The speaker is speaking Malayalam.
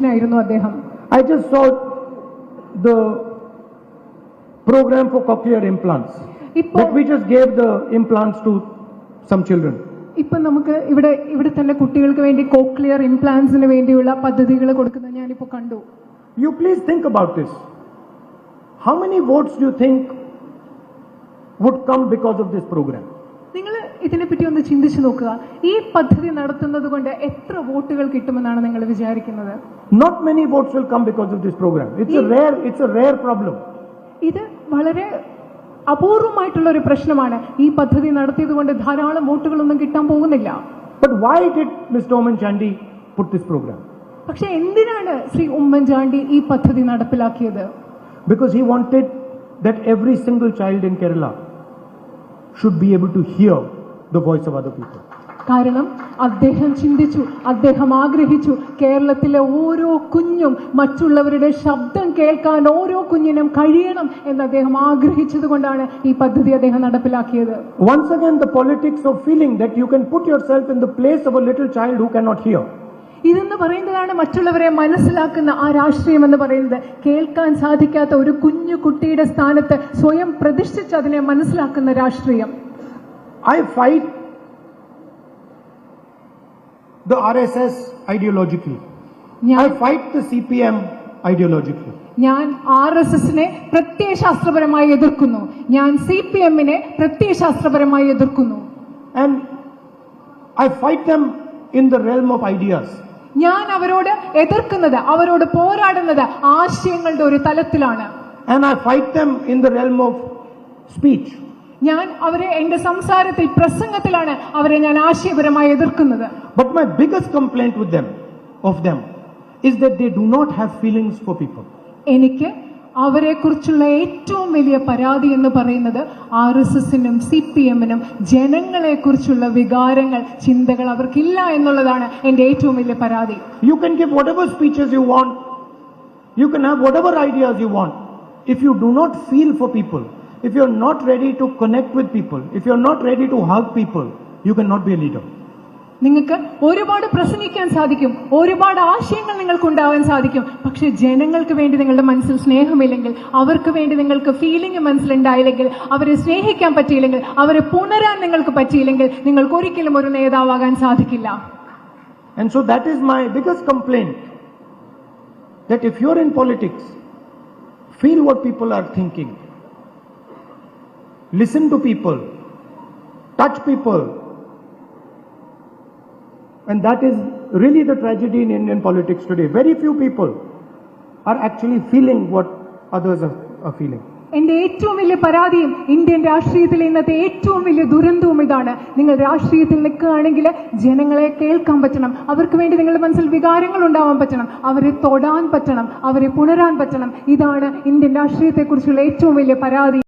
I just saw the program for cochlear implants. But we just gave the implants to some children. ഇപ്പം നമുക്ക് ഇവിടെ തന്നെ കുട്ടികൾക്ക് വേണ്ടി കോക്ലിയർ ഇംപ്ലാന്റ്സിന് വേണ്ടിയുള്ള പദ്ധതികൾ കൊടുക്കുന്നത് ഞാനിപ്പോൾ കണ്ടു. You please think about this. How many votes do you think would come because of this program? നിങ്ങൾ ഇതിനെപ്പറ്റി ഒന്ന് ചിന്തിച്ചു നോക്കുക. ഈ പദ്ധതി നടത്തുന്നത് കൊണ്ട് എത്ര വോട്ടുകൾ കിട്ടുമെന്നാണ് നിങ്ങൾ വിചാരിക്കുന്നത്? Not many votes will come because of this program. It's a rare problem. ഇത് വളരെ അപൂർവമായിട്ടുള്ള ഒരു പ്രശ്നമാണ്. ഈ പദ്ധതി നടത്തിയത് കൊണ്ട് ധാരാളം വോട്ടുകളൊന്നും കിട്ടാൻ പോകുന്നില്ല. But why did Mr. Oommen Chandy put this program? പക്ഷെ എന്തിനാണ് ശ്രീ ഉമ്മൻചാണ്ടി ഈ പദ്ധതി നടപ്പിലാക്കിയത്? Because he wanted that every single child in Kerala should be able to hear the voice of other people. കാരണം അദ്ദേഹം ചിന്തിച്ചു, അദ്ദേഹം ആഗ്രഹിച്ചു, കേരളത്തിലെ ഓരോ കുഞ്ഞും മറ്റുള്ളവരുടെ ശബ്ദം കേൾക്കാൻ ഓരോ കുഞ്ഞിനും കഴിയണം എന്ന് അദ്ദേഹം ആഗ്രഹിച്ചത് കൊണ്ടാണ് ഈ പദ്ധതി അദ്ദേഹം നടപ്പിലാക്കിയത്. Once again the politics of feeling that you can put yourself in the place of a little child who cannot hear. ഇതെന്ന് പറയുന്നതാണ് മറ്റുള്ളവരെ മനസ്സിലാക്കുന്ന ആ രാഷ്ട്രീയം എന്ന് പറയുന്നത്. കേൾക്കാൻ സാധിക്കാത്ത ഒരു കുഞ്ഞു കുട്ടിയുടെ സ്ഥാനത്ത് സ്വയം പ്രതിഷ്ഠിച്ച് അതിനെ മനസ്സിലാക്കുന്ന രാഷ്ട്രീയം. I fight the RSS ideologically. I fight the CPM ideologically. ഞാൻ RSSനെ പ്രത്യയശാസ്ത്രപരമായി എതിർക്കുന്നു. ഞാൻ CPMനെ പ്രത്യയശാസ്ത്രപരമായി എതിർക്കുന്നു. And I fight them in the realm of ideas. ഞാൻ അവരോട് എതിർക്കുന്നത്, അവരോട് പോരാടുന്നത് ആശയങ്ങളുടെ ഒരു തലത്തിലാണ്. And I fight them in the realm of speech. ഞാൻ അവരെ എന്റെ സംസാരത്തിൽ, പ്രസംഗത്തിലാണ് അവരെ ഞാൻ ആശയപരമായി എതിർക്കുന്നത്. But my biggest complaint with them is that they do not have feelings for people. എനിക്ക് അവരെ കുറിച്ചുള്ള ഏറ്റവും വലിയ പരാതി എന്ന് പറയുന്നത് RSSനും CPMനും ജനങ്ങളെ കുറിച്ചുള്ള വികാരങ്ങൾ, ചിന്തകൾ അവർക്കില്ല എന്നുള്ളതാണ് എന്റെ ഏറ്റവും വലിയ പരാതി. You can give whatever speeches you want, you can have whatever ideas you want. If you do not feel for people, if you are not ready to connect with people, if you are not ready to hug people, you cannot be a leader. നിങ്ങൾക്ക് ഒരുപാട് പ്രസംഗിക്കാൻ സാധിക്കും, ഒരുപാട് ആശയങ്ങൾ നിങ്ങൾക്ക് ഉണ്ടാവാൻ സാധിക്കും. പക്ഷെ ജനങ്ങൾക്ക് വേണ്ടി നിങ്ങളുടെ മനസ്സിൽ സ്നേഹമില്ലെങ്കിൽ, അവർക്ക് വേണ്ടി നിങ്ങൾക്ക് ഫീലിംഗ് മനസ്സിലുണ്ടായില്ലെങ്കിൽ, അവരെ സ്നേഹിക്കാൻ പറ്റിയില്ലെങ്കിൽ, അവരെ പുണരാൻ നിങ്ങൾക്ക് പറ്റിയില്ലെങ്കിൽ, നിങ്ങൾക്ക് ഒരിക്കലും ഒരു നേതാവാകാൻ സാധിക്കില്ല. And so that is my biggest complaint, that if you are in politics, feel what people are thinking, listen to people, touch people. And that is really the tragedy in Indian politics today. Very few people are actually feeling what others are feeling. എന്റെ ഏറ്റവും വലിയ പരാതിയും ഇന്ത്യൻ രാഷ്ട്രീയത്തിലെ ഇന്നത്തെ ഏറ്റവും വലിയ ദുരന്തവും ഇതാണ്. നിങ്ങൾ രാഷ്ട്രീയത്തിൽ നിൽക്കുകയാണെങ്കിൽ ജനങ്ങളെ കേൾക്കാൻ പറ്റണം, അവർക്ക് വേണ്ടി നിങ്ങളുടെ മനസ്സിൽ വികാരങ്ങൾ ഉണ്ടാവാൻ പറ്റണം, അവരെ തൊടാൻ പറ്റണം, അവരെ പുണരാൻ പറ്റണം. ഇതാണ് ഇന്ത്യൻ രാഷ്ട്രീയത്തെക്കുറിച്ചുള്ള ഏറ്റവും വലിയ പരാതി.